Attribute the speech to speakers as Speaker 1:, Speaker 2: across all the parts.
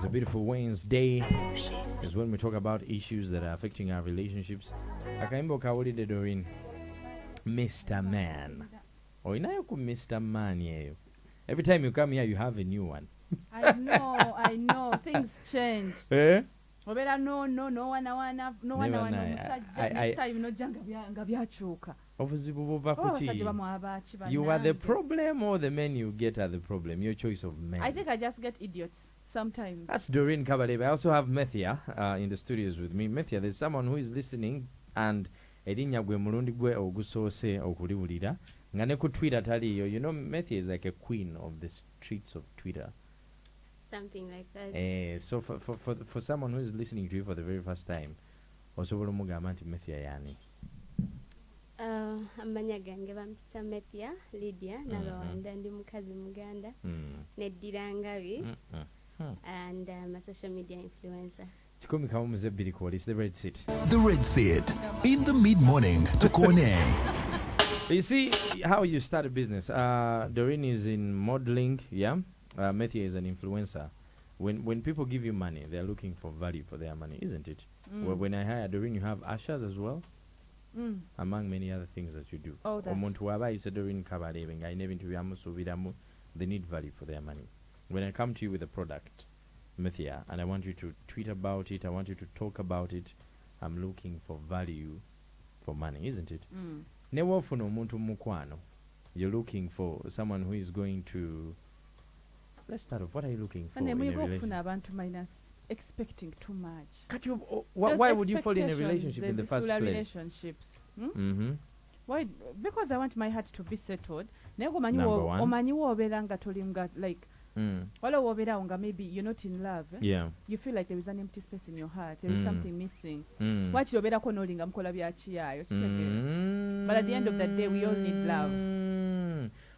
Speaker 1: It's a beautiful Wednesday. Is when we talk about issues that are affecting our relationships. Akaimbo kawulide Doreen, Mr. Man. Inayo ku Mr. Man yeyo. Every time you come here, you have a new one.
Speaker 2: I know. Things change.
Speaker 1: Eh?
Speaker 2: Obera no one musajja next time no janga byachuka.
Speaker 1: Obuzibu buva ku ki? You are the problem or the men you get are the problem? Your choice of men.
Speaker 2: I think I just get idiots sometimes.
Speaker 1: That's Doreen Kabareebe. I also have Methia in the studios with me. Methia, there's someone who is listening and erinnya gwe mulundi gwe ogusoose okuliwulira nga ne ku Twitter taliyo. You know, Methia is like a queen of the streets of Twitter.
Speaker 3: Something like that.
Speaker 1: So for someone who is listening to you for the very first time, osobola omugamba nti Methia yani?
Speaker 3: Amanya gange bampita Methia Lydia Nalwanda ndi mukazi muganda neddira ngabi and I'm a social media influencer.
Speaker 1: It's the Red Seat.
Speaker 4: The Red Seat in the mid-morning to Cornet.
Speaker 1: You see how you start a business. Doreen is in modeling, yeah. Methia is an influencer. When people give you money, they're looking for value for their money, isn't it? Well, when I hire Doreen, you have ushers as well, among many other things that you do.
Speaker 2: Oh, that.
Speaker 1: Doreen Kabareebe, they need value for their money. When I come to you with a product, Methia, and I want you to tweet about it, I want you to talk about it, I'm looking for value for money, isn't it? You're looking for someone who is going to... Let's start off. What are you looking for in a relationship?
Speaker 2: Minus expecting too much.
Speaker 1: Why would you fall in a relationship in the first place?
Speaker 2: Relationships. Why? Because I want my heart to be settled.
Speaker 1: Number one.
Speaker 2: Like, maybe you're not in love.
Speaker 1: Yeah.
Speaker 2: You feel like there is an empty space in your heart. There is something missing. What you better But at the end of the day, we all need love.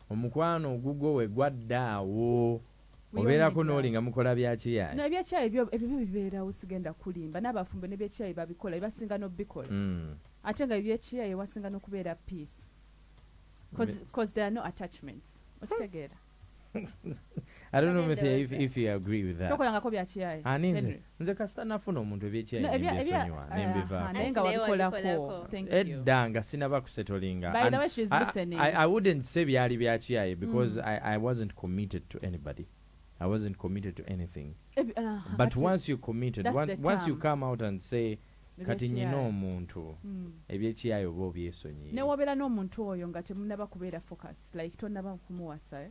Speaker 1: Omukwano gugo we gwaddaawo obeerako n'olinga mukola bya kiyayi.
Speaker 2: No, ebyekyayi ebyo bibeerawo sigenda kulimba n'abafumbe n'ebyekyayi babikola ebasinga n'obikola ate nga ebyekiyayi wasinga n'okubeera peace because there are no attachments. Okitegeera?
Speaker 1: I don't know if you agree with that.
Speaker 2: Tokolangako bya kiyayi.
Speaker 1: Nze kasita nafuna omuntu ebyekiyayi n'ebyesonyiwa n'embivaako.
Speaker 2: Naye nga wabikolako. Thank you.
Speaker 1: Edda nga sinaba kusetolinga.
Speaker 2: By the way, she's listening.
Speaker 1: I wouldn't say byali bya kiyayi because I wasn't committed to anybody. I wasn't committed to anything. But once you're committed, once you come out and say kati nyina omuntu ebyekiyayi oba obyesonyiye.
Speaker 2: Ne wabeera n'omuntu oyo nga temunaba kubeera focus like tonnaba kumuwasa.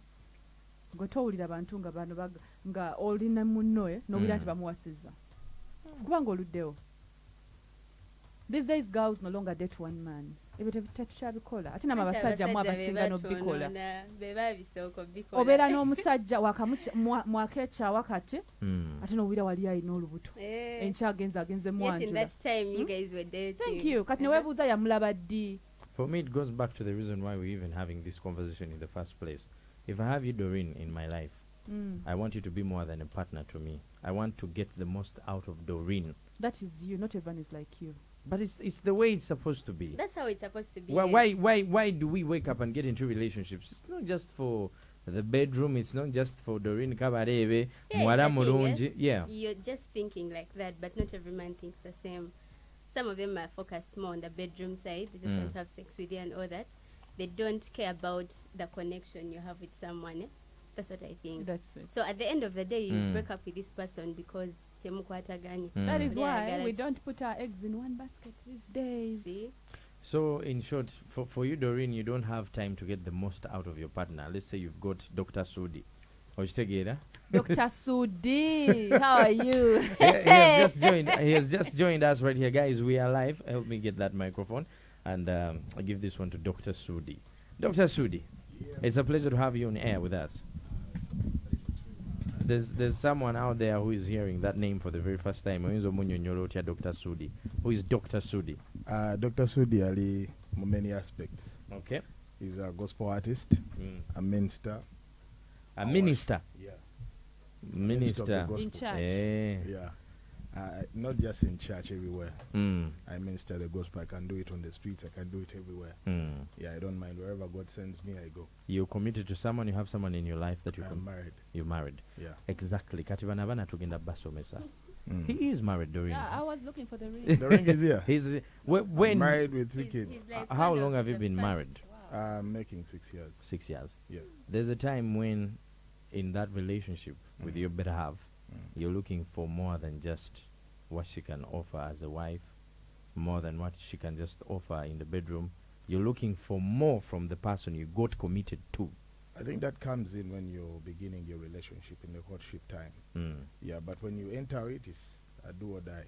Speaker 2: Gotowulira bantu nga bano nga olina munno n'obira nti bamuwasizza. Kubanga oluddewo. These days girls no longer date one man. Ebyo tetukyabikola. Ate nama basajja mu abasinga n'obikola. Obeera n'omusajja mwakecha wakati ate n'obira wali ayina olubuto. Enkya agenze mwanjula.
Speaker 3: Yet in that time you guys were dating.
Speaker 2: Thank you. Kati ne weebuuza yamulaba ddi.
Speaker 1: For me, it goes back to the reason why we're even having this conversation in the first place. If I have you, Doreen, in my life, I want you to be more than a partner to me. I want to get the most out of Doreen.
Speaker 2: That is you. Not everyone is like you.
Speaker 1: But it's the way it's supposed to be.
Speaker 3: That's how it's supposed to be.
Speaker 1: Why do we wake up and get into relationships? It's not just for the bedroom. It's not just for Doreen Kabareebe. Yeah.
Speaker 3: You're just thinking like that, but not every man thinks the same. Some of them are focused more on the bedroom side. They just want to have sex with you and all that. They don't care about the connection you have with someone. That's what I think.
Speaker 2: That's it.
Speaker 3: So at the end of the day, you break up with this person because temukwataganye.
Speaker 2: That is why we don't put our eggs in one basket these days.
Speaker 3: See?
Speaker 1: So in short, for you, Doreen, you don't have time to get the most out of your partner. Let's say you've got Dr. Sudi. Dr.
Speaker 2: Sudi, how are you?
Speaker 1: He has just joined us right here. Guys, we are live. Help me get that microphone. And I give this one to Dr. Sudi. Dr. Sudi, it's a pleasure to have you on air with us. There's someone out there who is hearing that name for the very first time. Dr. Sudi. Who is Dr. Sudi?
Speaker 5: Dr. Sudi ali many aspects.
Speaker 1: Okay.
Speaker 5: He's a gospel artist, a minister.
Speaker 1: A minister?
Speaker 5: Yeah.
Speaker 1: Minister.
Speaker 2: In church.
Speaker 5: Yeah. Not just in church, everywhere.
Speaker 1: Mm.
Speaker 5: I minister the gospel. I can do it on the streets. I can do it everywhere.
Speaker 1: Mm.
Speaker 5: Yeah, I don't mind. Wherever God sends me, I go.
Speaker 1: You're committed to someone, you have someone in your life that you
Speaker 5: I'm married.
Speaker 1: You're married.
Speaker 5: Yeah.
Speaker 1: Exactly. Kati bana bana tugenda basomesa.
Speaker 5: Mm.
Speaker 1: He is married, Doreen.
Speaker 2: Yeah, I was looking for the ring.
Speaker 5: The ring is here.
Speaker 1: He's
Speaker 5: I'm
Speaker 1: when
Speaker 5: married with 3 kids.
Speaker 3: He's like
Speaker 1: how
Speaker 3: one
Speaker 1: long
Speaker 3: of
Speaker 1: have you
Speaker 3: the
Speaker 1: been
Speaker 3: first.
Speaker 1: married?
Speaker 2: Wow.
Speaker 5: Making 6 years.
Speaker 1: 6 years.
Speaker 5: Yeah.
Speaker 1: There's a time when in that relationship with your better half, you're looking for more than just what she can offer as a wife, more than what she can just offer in the bedroom. You're looking for more from the person you got committed to.
Speaker 5: I think that comes in when you're beginning your relationship in the courtship time.
Speaker 1: Mm.
Speaker 5: Yeah, but when you enter it, it's a do or die.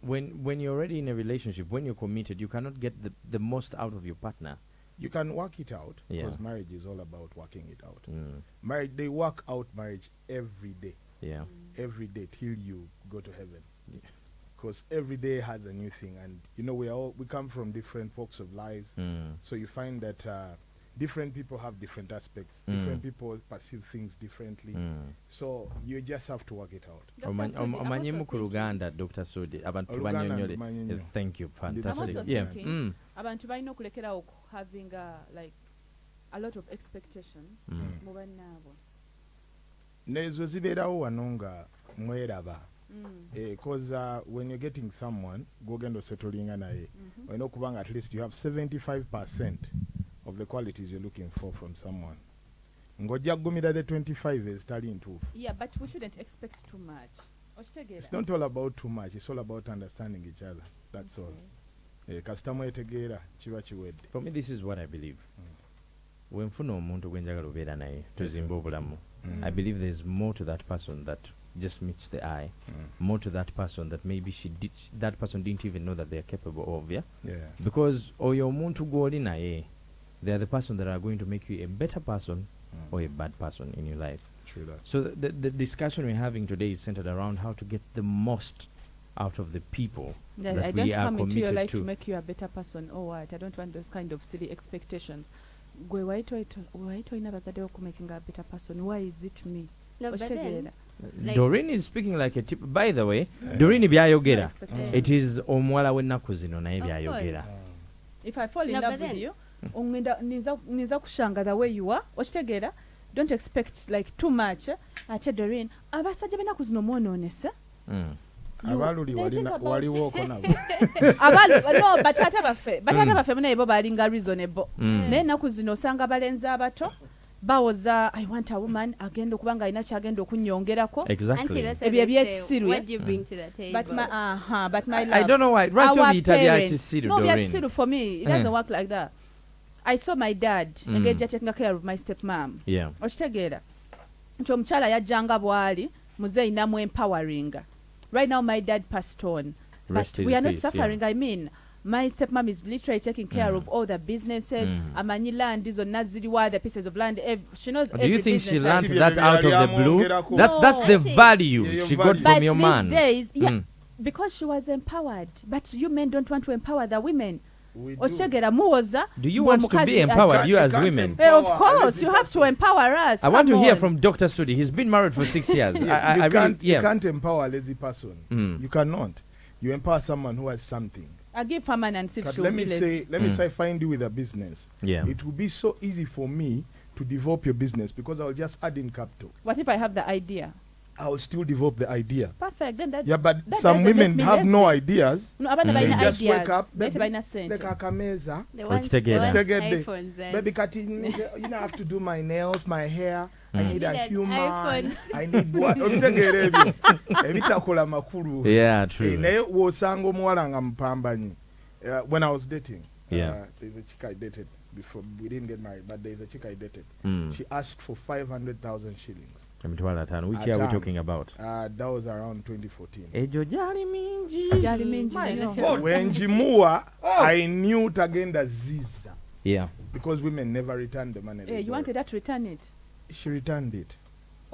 Speaker 1: When you're already in a relationship, when you're committed, you cannot get the most out of your partner.
Speaker 5: You can work it out
Speaker 1: Yeah.
Speaker 5: because marriage is all about working it out.
Speaker 1: Mm.
Speaker 5: Marriage, they work out marriage every day.
Speaker 1: Yeah.
Speaker 5: Every day till you go to heaven. Because every day has a new thing, and you know we come from different walks of life,
Speaker 1: Mm.
Speaker 5: so you find that different people have different aspects.
Speaker 1: Mm.
Speaker 5: Different people perceive things differently.
Speaker 1: Mm.
Speaker 5: So you just have to work it out.
Speaker 1: Omanye ku Luganda, Dr. Sudi, abantu
Speaker 5: Oluganda
Speaker 1: banyonyole.
Speaker 5: ndumanyi nnyo.
Speaker 1: Thank you, fantastic.
Speaker 2: also
Speaker 1: Yeah.
Speaker 2: thinking-
Speaker 1: Mm.
Speaker 2: abantu balina okulekeraawo having like a lot of expectations
Speaker 1: Mm.
Speaker 2: mu bannaabwe.
Speaker 5: Nezo zibeerawo wano nga mweraba.
Speaker 2: Mm.
Speaker 5: Because when you're getting someone, gogendo settlinga naye.
Speaker 2: Mhm.
Speaker 5: Olina okuba nga at least you have 75% of the qualities you're looking for from someone. Ng'ojja kugumira the 25 ezitali ntuufu.
Speaker 2: Yeah, but we shouldn't expect too much. Okitegeera?
Speaker 5: It's not all about too much. It's all about understanding each other. That's all. Kasita mwetegeera kiba kiwedde.
Speaker 1: For me, this is what I believe. When nfuna omuntu gwe njagala obeera naye tuzimba obulamu, I believe there's more to that person that just meets the eye, more to that person that maybe that person didn't even know that they're capable of. Yeah,
Speaker 5: Yeah.
Speaker 1: because oyo omuntu gw'oli naye, they are the person that are going to make you a better person or a bad person in your life.
Speaker 5: True that.
Speaker 1: So the discussion we're having today is centered around how to get the most out of the people
Speaker 2: Yeah,
Speaker 1: that
Speaker 2: I
Speaker 1: we
Speaker 2: don't
Speaker 1: are
Speaker 2: come into your
Speaker 1: committed
Speaker 2: life to
Speaker 1: to.
Speaker 2: make you a better person or what. I don't want those kind of silly expectations. Gwe waito ina bazadde okumakinga a better person. Why is it me?
Speaker 3: No, but then,
Speaker 2: Okitegeera?
Speaker 3: like-
Speaker 1: Doreen is speaking like a tip. By the way, Doreen byayogera.
Speaker 2: Expectations.
Speaker 1: It is omuwala w'ennaku zino naye
Speaker 3: Of
Speaker 1: byayogera.
Speaker 2: If I fall in
Speaker 3: No,
Speaker 2: love
Speaker 3: but
Speaker 2: with
Speaker 3: then-
Speaker 2: you, niza kushanga the way you are. Okitegeera? Don't expect like too much. Ate Doreen, abasajja b'ennaku zino mwonoonese.
Speaker 1: Mm.
Speaker 5: Abaluli
Speaker 2: they think about-
Speaker 5: waliwooko nabo.
Speaker 2: No, bataata baffe naye bo balinga reasonable.
Speaker 1: Mm.
Speaker 2: Naye ennaku zino osanga abalenzi abato bawoza I want a woman agenda okuba nga alina kyagenda okunyongerako.
Speaker 3: Auntie,
Speaker 1: Exactly.
Speaker 3: that's what
Speaker 2: Ebyo
Speaker 3: they say.
Speaker 2: ebyekisiru,
Speaker 3: What do you bring to the table?
Speaker 2: But my love.
Speaker 1: I don't know why. Lwaki
Speaker 2: Our
Speaker 1: obiyita
Speaker 2: parents-
Speaker 1: byakisiru,
Speaker 2: No,
Speaker 1: Doreen?
Speaker 2: byakisiru for me. It doesn't work like that. I saw my dad engeri taking care of my stepmom.
Speaker 1: Yeah.
Speaker 2: Okitegeera nti omukyala yajjanga bwali muzeeyi namu empowering. Right now my dad passed on.
Speaker 1: Rest
Speaker 2: But
Speaker 1: his
Speaker 2: we are not
Speaker 1: peace,
Speaker 2: suffering.
Speaker 1: yeah.
Speaker 2: I mean, my stepmom is literally taking care of all the businesses. Amanyi land zonna ziriwa, the pieces of land. She knows
Speaker 1: Do
Speaker 2: every
Speaker 1: you think she
Speaker 2: business that-
Speaker 1: learned that out of the blue?
Speaker 5: No.
Speaker 1: That's the
Speaker 3: That's it.
Speaker 1: value
Speaker 5: Yeah, your
Speaker 1: she got
Speaker 5: value.
Speaker 1: from
Speaker 2: But
Speaker 1: your
Speaker 2: these
Speaker 1: man.
Speaker 2: days, yeah,
Speaker 1: Mm.
Speaker 2: because she was empowered. But you men don't want to empower the women.
Speaker 5: We do.
Speaker 2: Okitegeera muwoza.
Speaker 1: Do you
Speaker 2: gwe
Speaker 1: want to be
Speaker 2: omukazi
Speaker 1: empowered, you
Speaker 5: You
Speaker 1: as
Speaker 5: can't
Speaker 1: women?
Speaker 5: empower
Speaker 2: Of course,
Speaker 5: lazy
Speaker 2: you have to
Speaker 5: person.
Speaker 2: empower us.
Speaker 1: I want to
Speaker 2: Come
Speaker 1: hear
Speaker 2: on.
Speaker 1: from Dr. Sudi. He's been married for 6 years.
Speaker 5: Yeah,
Speaker 1: I
Speaker 5: you,
Speaker 1: really,
Speaker 5: can't,
Speaker 1: yeah.
Speaker 5: you can't empower a lazy person.
Speaker 1: Mm.
Speaker 5: You cannot. You empower someone who has something.
Speaker 2: I give her man and see
Speaker 5: But
Speaker 2: she'll
Speaker 5: let
Speaker 2: be
Speaker 5: me
Speaker 2: lazy.
Speaker 5: say, find you with a business.
Speaker 1: Yeah.
Speaker 5: It will be so easy for me to develop your business because I'll just add in capital.
Speaker 2: What if I have the idea?
Speaker 5: I'll still develop the idea.
Speaker 2: Perfect. Then that.
Speaker 5: Yeah, but
Speaker 2: that
Speaker 5: some
Speaker 2: doesn't
Speaker 5: women
Speaker 2: make me
Speaker 5: have no
Speaker 2: lazy.
Speaker 5: ideas.
Speaker 2: No, abaana
Speaker 1: Mm.
Speaker 2: balina
Speaker 5: They just
Speaker 2: ideas.
Speaker 5: wake up,
Speaker 2: Bete
Speaker 5: baby,
Speaker 2: balina sente.
Speaker 5: Like akameza.
Speaker 3: They want
Speaker 1: Okitegeera.
Speaker 3: iPhones and
Speaker 5: Baby, Kati, you know, I have to do my nails, my hair. I need a
Speaker 3: Need an
Speaker 5: human.
Speaker 3: iPhone.
Speaker 5: I need what? Okitegeera ebyo. Ebitakola makulu.
Speaker 1: Yeah, true.
Speaker 5: Naye wosanga omuwala nga mupambanyi. When I was dating,
Speaker 1: Yeah.
Speaker 5: there's a chick I dated before. We didn't get married, but there's a chick I dated.
Speaker 1: Mm.
Speaker 5: She asked for 500,000 shillings.
Speaker 1: Emitwalo ataano. Which year are we
Speaker 5: Ataano.
Speaker 1: talking about?
Speaker 5: That was around 2014.
Speaker 1: Ejo gyali mingi.
Speaker 2: Gyali mingi nnyo.
Speaker 3: God.
Speaker 5: When Jimuwa, I knew tagenda Zzina
Speaker 1: Yeah.
Speaker 5: because women never returned the money.
Speaker 2: Hey,
Speaker 5: they
Speaker 2: you wanted
Speaker 5: borrowed.
Speaker 2: her to return it.
Speaker 5: She returned it.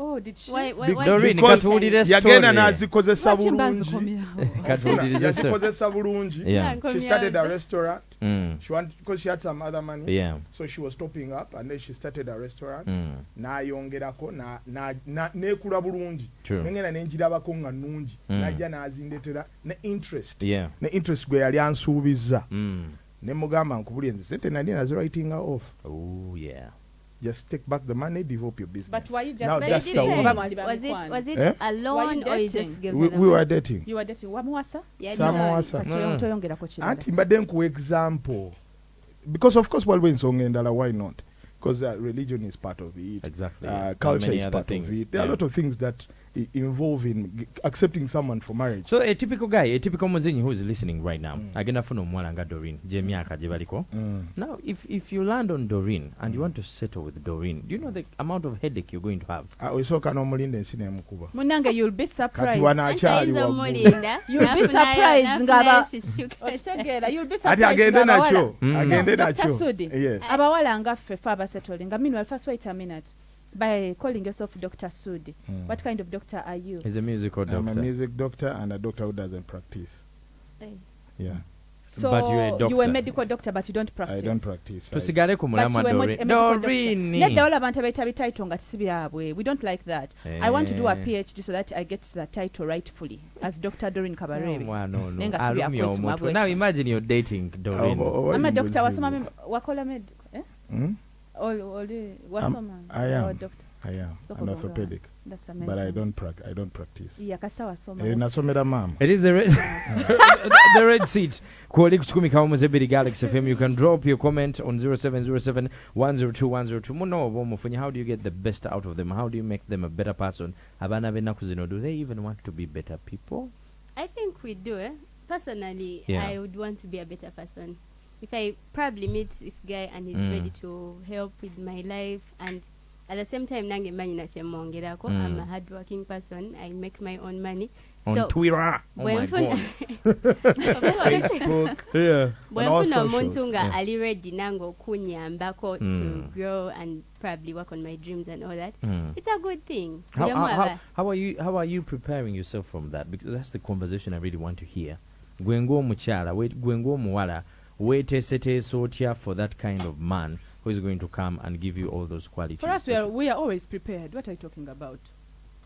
Speaker 2: Oh, did she?
Speaker 3: Why
Speaker 1: Doreen,
Speaker 5: Because
Speaker 1: katuwulire
Speaker 5: yagenda
Speaker 1: story.
Speaker 5: n'azikozesa
Speaker 2: Lwaki
Speaker 5: bulungi
Speaker 2: mbanzikomyawo?
Speaker 1: Katuwulirize story.
Speaker 5: yazikozesa bulungi.
Speaker 1: Yeah.
Speaker 5: She started a restaurant.
Speaker 1: Mm.
Speaker 5: Because she had some other money.
Speaker 1: Yeah.
Speaker 5: So she was topping up and then she started a restaurant.
Speaker 1: Mm.
Speaker 5: N'ayongerako n'ekula bulungi.
Speaker 1: True.
Speaker 5: Nengenda nenjirabako nga nnungi.
Speaker 1: Mm.
Speaker 5: Najja n'azindeetera ne interest.
Speaker 1: Yeah.
Speaker 5: Ne interest gwe yali ansuubizza.
Speaker 1: Mm.
Speaker 5: Ne mugamba nkubulye nze sente nali nazwriting her off.
Speaker 1: Oh yeah.
Speaker 5: Just take back the money, develop your business.
Speaker 2: But why you just
Speaker 5: Now
Speaker 3: But
Speaker 5: that's
Speaker 3: it
Speaker 5: the
Speaker 2: dating?
Speaker 5: one.
Speaker 3: depends. Was it
Speaker 5: Eh?
Speaker 3: alone
Speaker 2: Were
Speaker 3: or
Speaker 2: you
Speaker 3: you
Speaker 2: dating?
Speaker 3: just gave
Speaker 5: We
Speaker 3: her the
Speaker 5: were
Speaker 3: money?
Speaker 5: dating.
Speaker 2: You were dating wamuwasa?
Speaker 3: Yeah,
Speaker 5: Samuwasa.
Speaker 1: No.
Speaker 2: Toyongerako kirala.
Speaker 5: Anti mbadde nkuwa example. Because of course waliwo ensonga endala, why not? Because religion is part of it.
Speaker 1: Exactly.
Speaker 5: Culture
Speaker 1: Many
Speaker 5: is
Speaker 1: other
Speaker 5: part
Speaker 1: things.
Speaker 5: of it. There are a lot of things that involve in accepting someone for marriage.
Speaker 1: So a typical guy, a typical muzinyi who is listening right now, agenda funa omuwala nga Doreen, gy'emyaka gye baliko. Now, if you land on Doreen and you want to settle with Doreen, do you know the amount of headache you're going to have?
Speaker 5: Osooka n'omulinda ensi n'emukuba.
Speaker 2: Munange, you'll be
Speaker 5: Kati
Speaker 2: surprised.
Speaker 5: wano akyali
Speaker 3: Anti
Speaker 5: waggulu.
Speaker 3: Mulinda.
Speaker 2: You'll be surprised ngaba Otegeera, you'll be
Speaker 5: Ati
Speaker 2: surprised
Speaker 5: agende
Speaker 2: ng'abawala.
Speaker 5: nakyo. Agende
Speaker 2: Dr.
Speaker 5: nakyo.
Speaker 2: Sudi,
Speaker 5: Yes.
Speaker 2: abawala nga ffe abasettling. Meanwhile, first wait a minute. By calling yourself Dr. Sudi, what kind of doctor are you?
Speaker 1: He's a musical
Speaker 5: I'm a
Speaker 1: doctor.
Speaker 5: music doctor and a doctor who doesn't practice.
Speaker 3: Hey.
Speaker 5: Yeah.
Speaker 2: So
Speaker 1: But you're a doctor.
Speaker 2: you a medical doctor, but you don't practice.
Speaker 5: I don't practice.
Speaker 1: Tusigale ku
Speaker 2: But
Speaker 1: mulamwa
Speaker 2: you were a
Speaker 1: Doreen.
Speaker 2: medical doctor.
Speaker 1: Doreen.
Speaker 2: Nedda wala abantu abayita bitaito nga si byabwe. We don't like that. I want to do a
Speaker 1: Eh.
Speaker 2: PhD so that I get the title rightfully as Dr. Doreen Kabareebe.
Speaker 1: No.
Speaker 2: Nenga si
Speaker 1: Alumya
Speaker 2: byakwetu
Speaker 1: omutwe.
Speaker 2: mabwetu.
Speaker 1: Now imagine you're dating Doreen.
Speaker 2: I'm a doctor. Wasoma wakola med. Eh?
Speaker 5: Hmm?
Speaker 2: Wasoma.
Speaker 5: I am.
Speaker 2: Or doctor.
Speaker 5: I am
Speaker 2: So
Speaker 5: an
Speaker 2: kugonga.
Speaker 5: orthopedic,
Speaker 2: That's amazing.
Speaker 5: but I don't practice.
Speaker 2: Yeah, kasa wasoma.
Speaker 5: Nasomera mama.
Speaker 1: It is the red, the red seat. Kuali kuchukumi kawo muzebiri Galaxy FM. You can drop your comment on 0707 102 102. Muno obo mufunye. How do you get the best out of them? How do you make them a better person? Abana benaku zino, do they even want to be better people?
Speaker 3: I think we do. Personally,
Speaker 1: Yeah.
Speaker 3: I would want to be a better person. If I probably meet this guy and he's ready to help with my life, and at the same time, nange manyi na chemongerako. I'm a hardworking person. I make my own money.
Speaker 1: On Twitter. Oh my God.
Speaker 5: Facebook.
Speaker 1: Yeah.
Speaker 3: Bwe
Speaker 5: all
Speaker 3: nfuna
Speaker 5: socials,
Speaker 3: omuntu nga
Speaker 5: yeah.
Speaker 3: ali ready nange okunyambako to grow and probably work on my dreams and all that, it's a good thing. Buli omu aba-
Speaker 1: How are you preparing yourself from that? Because that's the conversation I really want to hear. Gwe ng'omukyala, gwe ng'omuwala, weeteeseteese otya for that kind of man who is going to come and give you all those qualities?
Speaker 2: For us, we are always prepared. What are you talking about?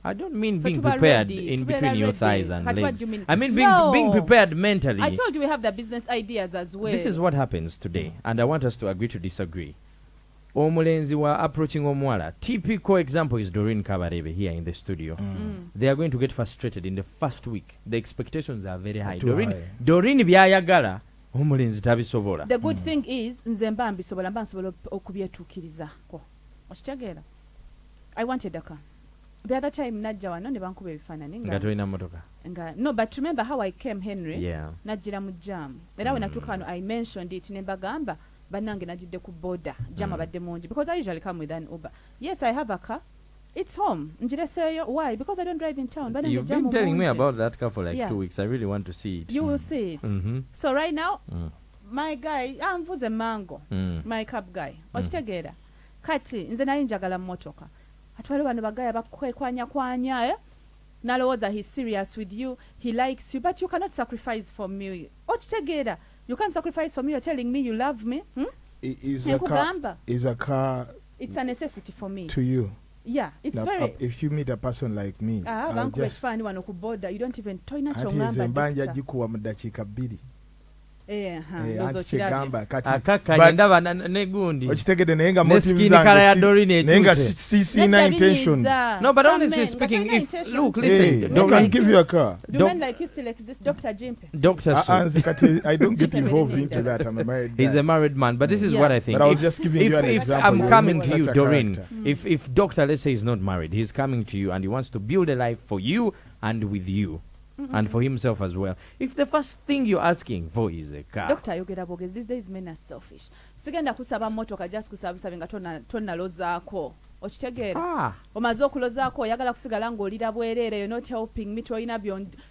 Speaker 1: I don't mean
Speaker 2: For
Speaker 1: being
Speaker 2: to be
Speaker 1: prepared
Speaker 2: ready,
Speaker 1: in
Speaker 2: to be
Speaker 1: between your
Speaker 2: ready.
Speaker 1: thighs and
Speaker 2: But what
Speaker 1: legs.
Speaker 2: do you mean?
Speaker 1: I mean
Speaker 2: No.
Speaker 1: being prepared mentally.
Speaker 2: I told you we have the business ideas as well.
Speaker 1: This is what happens today, and I want us to agree to disagree. Omulenzi wa approaching omuwala. Typical example is Doreen Kabareebe here in the studio. They are going to get frustrated in the first week. The expectations are very high.
Speaker 5: Too high.
Speaker 1: Doreen byayagala omulenzi tabisobola.
Speaker 2: The good thing is nze mba nsobola okubyetuukirizako. Okitegeera? I wanted a car. The other time najja wano ne bankuba ebifaananyi
Speaker 1: Nga tolina motoka.
Speaker 2: no, but remember how I came, Henry.
Speaker 1: Yeah.
Speaker 2: Najjira mu jam. Era when natuuka wano I mentioned it ne mbagamba bannange najjidde ku boda jam abadde mungi because I usually come with an Uber. Yes, I have a car. It's home. Njireseeyo. Why? Because I don't drive in town. Bannange
Speaker 1: You've
Speaker 2: jam
Speaker 1: been telling me
Speaker 2: mungi.
Speaker 1: about that car for like
Speaker 2: Yeah.
Speaker 1: 2 weeks. I really want to see it.
Speaker 2: You will see it. So right now, my guy, anvuze mango. My cab guy. Okitegeera. Kati nze nali njagala mmotoka. Atwale bano bagaya bakwekwanya nalowooza he's serious with you, he likes you, but you cannot sacrifice for me. Okitegeera. You can't sacrifice for me. You're telling me you love me.
Speaker 5: Is
Speaker 2: Nkugamba.
Speaker 5: a car
Speaker 2: It's a necessity for me.
Speaker 5: to you?
Speaker 2: Yeah, it's
Speaker 5: Now,
Speaker 2: very.
Speaker 5: if you meet a person like me, I'll
Speaker 2: bankuba
Speaker 5: just
Speaker 2: ekifaananyi wano ku boda. You don't even toyina
Speaker 5: ati
Speaker 2: kyongamba.
Speaker 5: nze mbanja
Speaker 2: doctor.
Speaker 5: gikuwa mu dakiika 2.
Speaker 2: Ndowooza
Speaker 5: Anti
Speaker 2: okirabye.
Speaker 5: kyegamba kati
Speaker 1: Akakanya
Speaker 5: but-
Speaker 1: ndaba ne gundi.
Speaker 5: okitegedde naye nga
Speaker 1: Ne
Speaker 5: motives
Speaker 1: skin
Speaker 5: zange
Speaker 1: colour ya
Speaker 5: si-
Speaker 1: Doreen
Speaker 5: naye nga
Speaker 1: etuuse.
Speaker 5: siina intentions.
Speaker 1: No, but
Speaker 2: Some
Speaker 1: honestly
Speaker 2: men,
Speaker 1: speaking,
Speaker 2: gatolina
Speaker 1: if
Speaker 2: intentions.
Speaker 1: look,
Speaker 5: Hey,
Speaker 1: listen,
Speaker 5: I can give you a car.
Speaker 2: Do men like you still exist, Dr. Jimpe?
Speaker 1: Dr. Su,
Speaker 5: Nze kati I don't get
Speaker 2: Jimpe
Speaker 5: involved
Speaker 2: Melinda.
Speaker 5: into that. I'm a married
Speaker 1: he's
Speaker 5: guy.
Speaker 1: a married man, but this is
Speaker 2: Yeah.
Speaker 1: what I think.
Speaker 5: But I was
Speaker 1: If-
Speaker 5: just giving you an
Speaker 1: if
Speaker 5: example.
Speaker 1: I'm
Speaker 5: You
Speaker 1: coming
Speaker 5: look
Speaker 1: to you,
Speaker 5: such a
Speaker 1: Doreen,
Speaker 5: character.
Speaker 1: if Doctor, let's say, he's not married, he's coming to you and he wants to build a life for you and with you. And for himself as well. If the first thing you're asking for is a car,
Speaker 2: Dr. Yogera Bogezi, these days men are selfish. Sigenda kusaba motoka just kusabisabe nga tonnalozaako. Okitegeera? Omaze okulozaako oyagala kusigala ng'olira bwereere, you're not helping me, toyina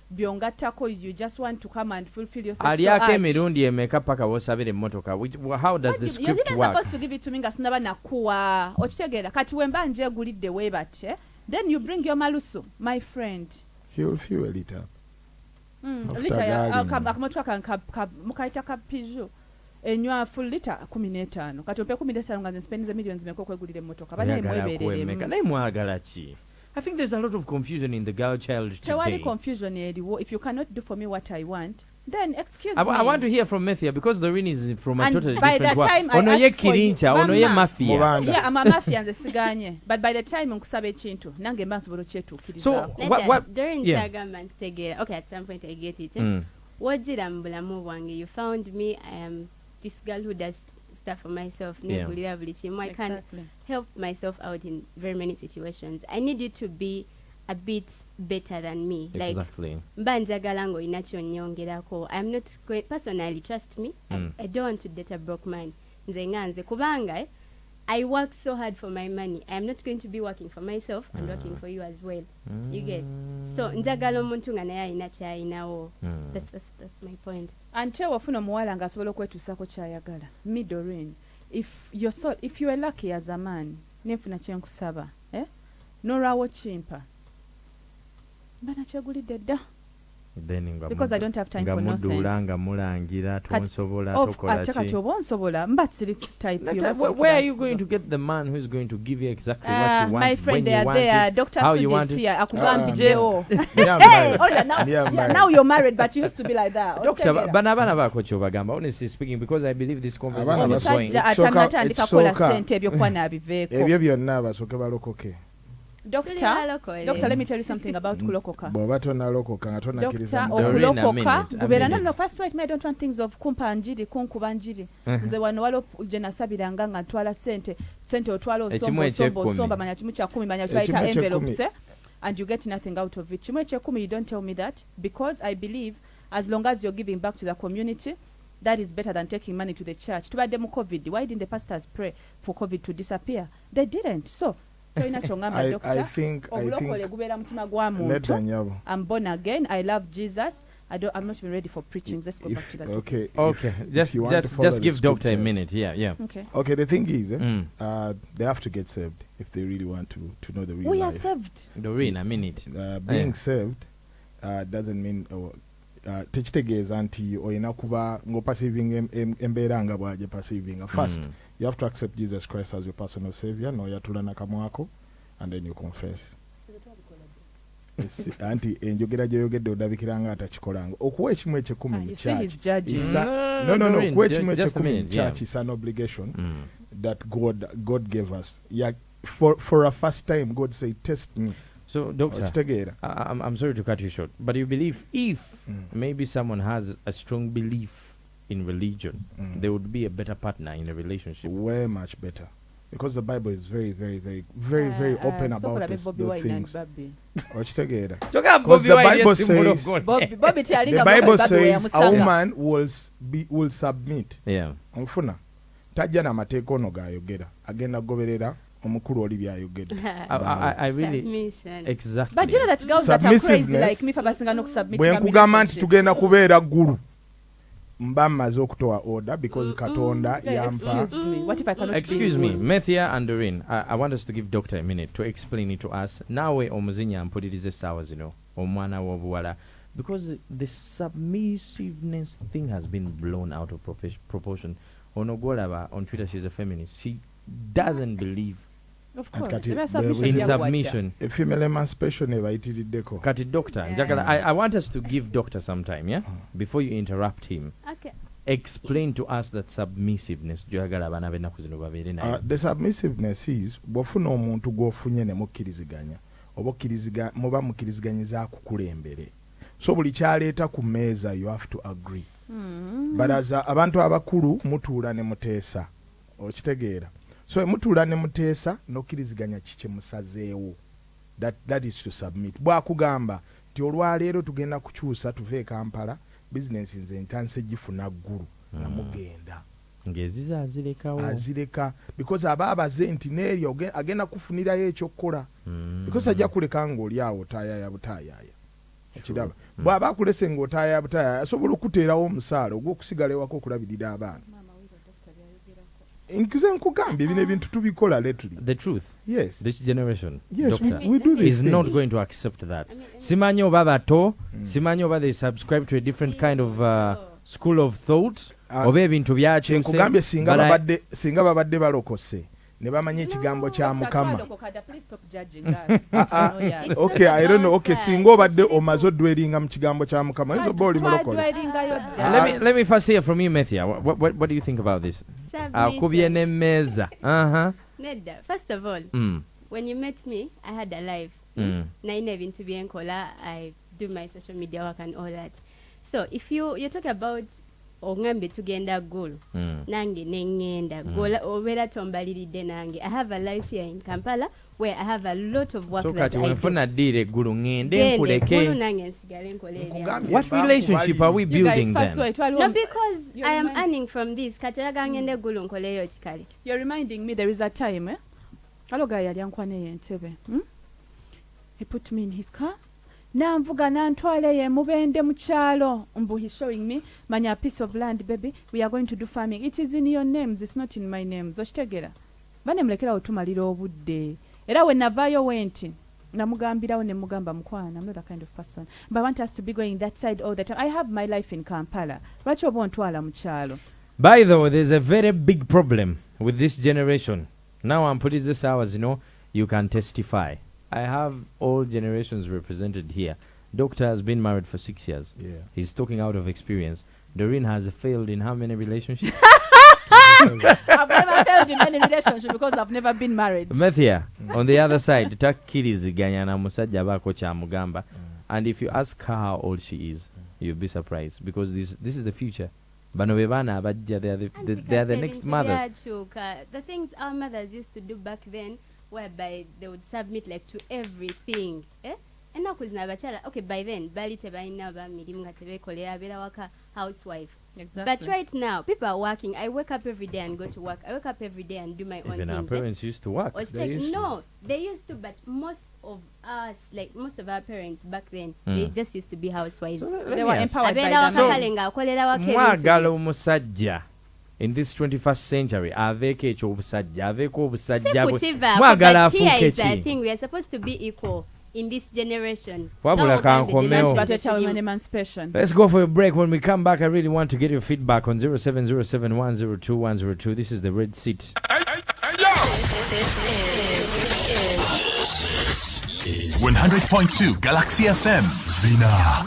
Speaker 2: byongattako, you just want to come and fulfill your sexual
Speaker 1: aliako
Speaker 2: urge.
Speaker 1: emirundi emeka paka wosabira emmotoka. How does the
Speaker 2: You're
Speaker 1: script
Speaker 2: even
Speaker 1: work?
Speaker 2: supposed to give it to me nga sinaba nakuwa. Okitegeera? Kati we mba njeegulidde weebate. then you bring your malusu, my friend.
Speaker 5: He will fuel it up. After
Speaker 2: Lita ya
Speaker 5: garden.
Speaker 2: akamotoka mukaita kapiju. Enywa full liter 15 kati ope 15 nga nspend millions meko kwegulira emotoka bane mweberere
Speaker 1: naye mwagala ki? I think there's a lot of confusion in the girl child today.
Speaker 2: Tewali confusion eriwo. If you cannot do for me what I want, then excuse me.
Speaker 1: I want to hear from Methia because Doreen is from a
Speaker 2: And
Speaker 1: totally
Speaker 2: by
Speaker 1: different
Speaker 2: the time I
Speaker 1: Ono ye
Speaker 2: ask for you,
Speaker 1: kirincha, ono ye
Speaker 2: Mama.
Speaker 1: mafia.
Speaker 5: Mubanda.
Speaker 2: Yeah, I'm a mafia nze siganye. But by the time nkusaba ekintu nange mba nsobola kyetuukiriza.
Speaker 1: So what
Speaker 3: During
Speaker 1: yeah.
Speaker 3: Chagaman Stegera, okay, at some point I get it. What did Mbulamu Wangi? You found me, I am this girl who does stuff for myself.
Speaker 1: Yeah.
Speaker 3: I can help myself out in very many situations. I need you to be a bit better than me.
Speaker 1: Exactly.
Speaker 3: Like, mbanjagala ngo inacho nyongerako. I'm not going, personally, trust me, I don't want to date a broke man. Nze nganze kubanga I work so hard for my money. I'm not going to be working for myself and working for you as well. You get? So njagala omuntu nga naye alina kyayinawo. That's my point.
Speaker 2: Ante wafuna omuwala nga asobola okwetuusako kyayagala. Me Doreen, if you are lucky as a man, nenfuna kyenkusaba, n'olwawo kimpa. Mba nakyegulidde dda. Because I don't have time for nonsense.
Speaker 1: Nga mulangira tonsobola tokola
Speaker 2: ki. Kati oba onsobola mba siri type
Speaker 1: where are you going to get the man who is going to give you exactly what you want,
Speaker 2: my friend,
Speaker 1: when
Speaker 2: they
Speaker 1: you
Speaker 2: are
Speaker 1: want
Speaker 2: there.
Speaker 1: it,
Speaker 2: Dr.
Speaker 1: how you
Speaker 2: Sudi
Speaker 1: want
Speaker 2: is
Speaker 1: it?
Speaker 2: here. Akugambiddewo. Now you're married, but you used to be like that.
Speaker 1: Doctor, bana bako kyobagamba, honestly speaking, because I believe this conversation is going.
Speaker 2: Omusajja atannatandika kukola ssente ebyokuba n'abiveeko.
Speaker 5: Ebyo byonna basooke balokoke.
Speaker 2: Doctor, let me tell you something about kulokoka.
Speaker 5: Bw'oba tonnalokoka nga tonnakiriza
Speaker 2: okulokoka gubeera no first right, I don't want things of kumpa njiri kunkuba njiri. Nze wano walo gye nasabiranga nga ntwala sente otwala osomba manya kimu kya 10 manya twaita envelopes and you get nothing out of it. Kimu ekyekumi, you don't tell me that, because I believe as long as you're giving back to the community, that is better than taking money to the church. Tubadde mu COVID, why didn't the pastors pray for COVID to disappear? They didn't. So
Speaker 5: I think
Speaker 2: I'm born again. I love Jesus. I'm not even ready for preaching. Let's go back to that.
Speaker 1: Okay. Just give Doctor a minute. Yeah.
Speaker 5: Okay. The thing is, they have to get saved if they really want to know the real life.
Speaker 2: We are saved.
Speaker 1: Doreen, a minute.
Speaker 5: Being saved doesn't mean tekitegeeza nti oyina kuba ng'opasiving embeera nga bw'aje passiving. First, you have to accept Jesus Christ as your personal savior. N'oyatula nakamwako, and then you confess. Anti enjogera gyeyogedde odabikira nga atakikolanga. Okuwa ekimu ekyekumi mu church. No. Okuwa ekimu ekyekumi mu church is an obligation that God gave us. Yeah, for a first time, God said, "Test me."
Speaker 1: So, Doctor, I'm sorry to cut you short, but you believe if maybe someone has a strong belief in religion, they would be a better partner in a relationship?
Speaker 5: Way much better. Because the Bible is very, very, very, very, very open about those things. Because the Bible says a woman will submit.
Speaker 1: Yeah.
Speaker 5: Tajja n'amateeka ono g'ayogera agenda goberera omukulu oli by'ayogedde.
Speaker 1: I really exactly.
Speaker 2: But you know that girls that are crazy like me fabasinga n'okusubmit.
Speaker 5: Bwe nkugamba nti tugenda kubeera ggulu mba mmaze okutowa order because Katonda yampa.
Speaker 1: Excuse me, Methia and Doreen, I want us to give Doctor a minute to explain it to us. Nawe omuzinya mpulirize essaawa zino omwana w'obuwala, because the submissiveness thing has been blown out of proportion. Ono Golaba on Twitter, she's a feminist. She doesn't believe in submission.
Speaker 5: A female emancipation ebayitiriddeko.
Speaker 1: Kati Doctor, I want us to give Doctor some time, yeah? Before you interrupt him.
Speaker 3: Okay.
Speaker 1: Explain to us that submissiveness.
Speaker 5: The submissiveness is bw'ofuna omuntu gw'ofunye ne mukkiriziganya oba muba mukkiriziganyiza akukulembere. So buli kyaleeta ku mmeeza you have to agree. Baraza abantu abakulu mutuula ne muteesa. Okitegeera. So mutuula ne muteesa n'okkiriziganya kiki musazeewo. That is to submit. Bwakugamba ti olwaleero tugenda kukyusa tuve Kampala, business nze ntanse gifuna ggulu na mugenda.
Speaker 1: Ngeziza
Speaker 5: azireka because ababaze nti neeryo agenda kufunirayo ekyokukola. Because ajja kuleka ng'oli awo taayaya butaayaya. Ekiraba. Bw'aba akulese ng'otaayaya butaayaya asobola okuteerawo omusaala ogw'okusigala ewaka okulabirira abaana. nkuze nkugambye bino ebintu tubikola lately.
Speaker 1: The truth.
Speaker 5: Yes.
Speaker 1: This generation.
Speaker 5: Yes,
Speaker 1: Doctor,
Speaker 5: we do this.
Speaker 1: is not going to accept that. Simanyo baba to, simanyo baba they subscribe to a different kind of school of thought. Oba ebintu byakyuse.
Speaker 5: Nkugambye singa babadde balokose. Ne bamanye ekigambo kya Mukama. Okay, I don't know. Okay, singa obadde omaze odweringa mu kigambo kya Mukama. Ezo boli mulokole.
Speaker 1: Let me first hear from you, Methia. What do you think about this? Akubye ne meza.
Speaker 3: Nedda. First of all, when you met me, I had a life. Naine ebintu byenkola, I do my social media work and all that. So if you talk about ongambe tugenda gulu nange nengenda gola obera tombaliridde nange. I have a life here in Kampala where I have a lot of work that I do.
Speaker 1: Wenfuna dire gulu ngende nkuleke. What relationship are we building then?
Speaker 3: No, because I am earning from this. Katoyaga ngende gulu nkoleyo chikali.
Speaker 2: You're reminding me there is a time aloga yali ankwane yentebe. He put me in his car. Namvuga nantwale ye mubende mu kyalo. He's showing me manya piece of land, baby. We are going to do farming. It is in your names, it's not in my names. Oshitegera. Bane mulekera otumalira obudde. Era we navayo wenti. Namugambirawo ne mugamba mukwana. I'm not that kind of person. But I want us to be going that side all the time. I have my life in Kampala. Lwaki oba ontwala mu kyalo?
Speaker 1: By the way, there's a very big problem with this generation. Now I'm putting this hours, you can testify. I have all generations represented here. Doctor has been married for 6 years.
Speaker 5: Yeah.
Speaker 1: He's talking out of experience. Doreen has failed in how many relationships?
Speaker 2: I've never failed in any relationship because I've never been married.
Speaker 1: Methia, on the other side, takkiriziganya na musajja bako kya mugamba. And if you ask her how old she is, you'll be surprised because this is the future. Bano bebana abajja, they are the next mothers.
Speaker 3: The things our mothers used to do back then, whereby they would submit like to everything. And now okay, by then, bali tebaina ba mirimu nga tebekolera abera waka housewife.
Speaker 2: Exactly.
Speaker 3: But right now, people are working. I wake up every day and go to work. I wake up every day and do my own
Speaker 1: Even
Speaker 3: things.
Speaker 1: our parents used to work.
Speaker 3: They used to, but most of us, like most of our parents back then, they just used to be housewives.
Speaker 1: So
Speaker 2: they were empowered by them.
Speaker 1: Mwagala omusajja in this 21st century aveeko ekyobusajja aveeko obusajja mwagala afuuke ki?
Speaker 3: I think we are supposed to be equal in this generation.
Speaker 1: Wabula kankomeo. Let's go for a break. When we come back, I really want to get your feedback on 0707102102. This is the Red Seat.
Speaker 4: This is 100.2 Galaxy FM. Zzina.